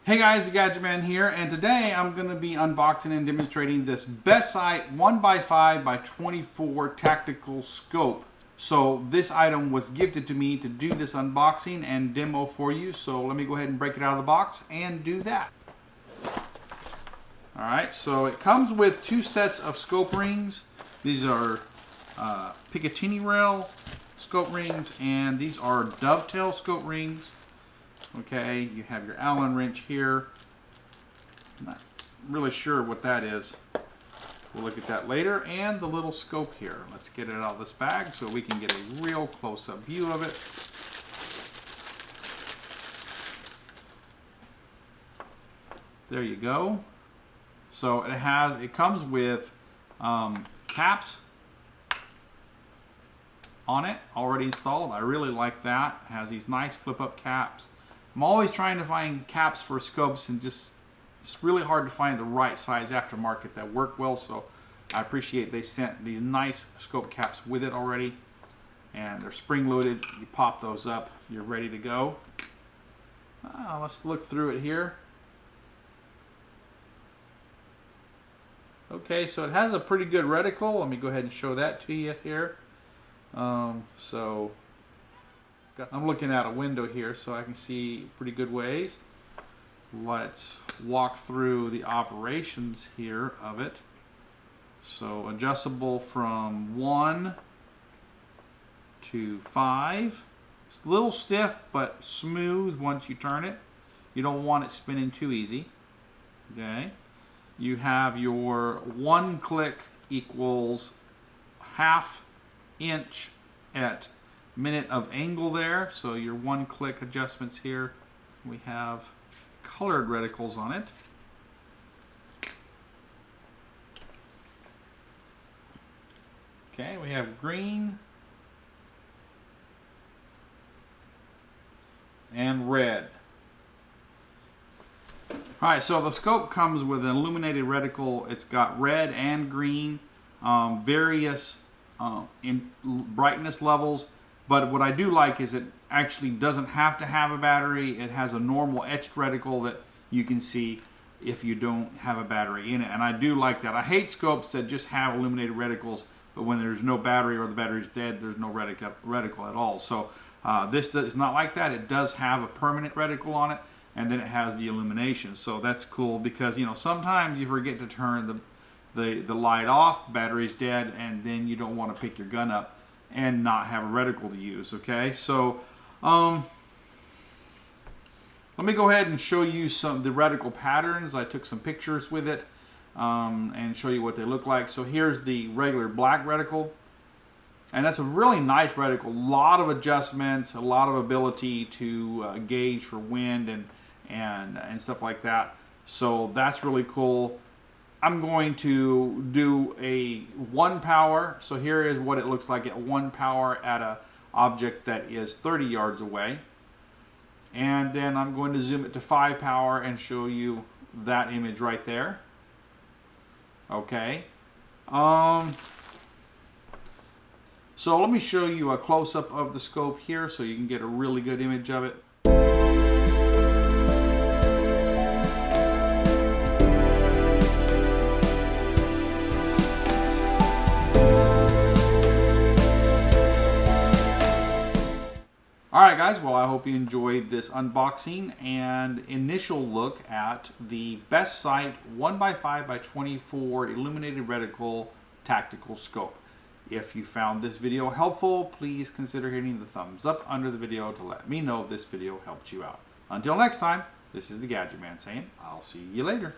Hey guys, the Gadget Man here, and today I'm going to be unboxing and demonstrating this Bestsight 1x5x24 tactical scope. So this item was gifted to me to do this unboxing and demo for you, so let me go ahead and break it out of the box and do that. Alright, so it comes with two sets of scope rings. These are Picatinny rail scope rings, and these are dovetail scope rings. Okay, you have your Allen wrench here. I'm not really sure what that is. We'll look at that later. And the little scope here. Let's get it out of this bag so we can get a real close-up view of it. There you go. So it comes with caps on it already installed. I really like that. It has these nice flip-up caps. I'm always trying to find caps for scopes, and it's really hard to find the right size aftermarket that work well, so I appreciate they sent these nice scope caps with it already, and they're spring-loaded. You pop those up, you're ready to go. Let's look through it here. Okay, so it has a pretty good reticle. Let me go ahead and show that to you here. I'm looking out a window here so I can see pretty good ways. Let's walk through the operations here of it. So adjustable from 1 to 5. It's a little stiff but smooth once you turn it. You don't want it spinning too easy. Okay. You have your 1 click equals 1/2 inch at minute of angle there, so your 1 click adjustments here. We have colored reticles on it. Okay, we have green and red. Alright, so the scope comes with an illuminated reticle. It's got red and green, various in brightness levels. But what I do like is it actually doesn't have to have a battery. It has a normal etched reticle that you can see if you don't have a battery in it. And I do like that. I hate scopes that just have illuminated reticles, but when there's no battery or the battery's dead, there's no reticle at all. So this is not like that. It does have a permanent reticle on it, and then it has the illumination. So that's cool because, you know, sometimes you forget to turn the light off, battery's dead, and then you don't want to pick your gun up and not have a reticle to use. Okay, so let me go ahead and show you the reticle patterns. I took some pictures with it and show you what they look like. So here's the regular black reticle, and that's a really nice reticle. A lot of adjustments, a lot of ability to gauge for wind and stuff like that. So that's really cool. I'm going to do a 1 power. So here is what it looks like at 1 power at an object that is 30 yards away. And then I'm going to zoom it to 5 power and show you that image right there. Okay. So let me show you a close-up of the scope here so you can get a really good image of it. Alright guys, well I hope you enjoyed this unboxing and initial look at the Bestsight 1x5x24 illuminated reticle tactical scope. If you found this video helpful, please consider hitting the thumbs up under the video to let me know if this video helped you out. Until next time, this is the Gadget Man saying, I'll see you later.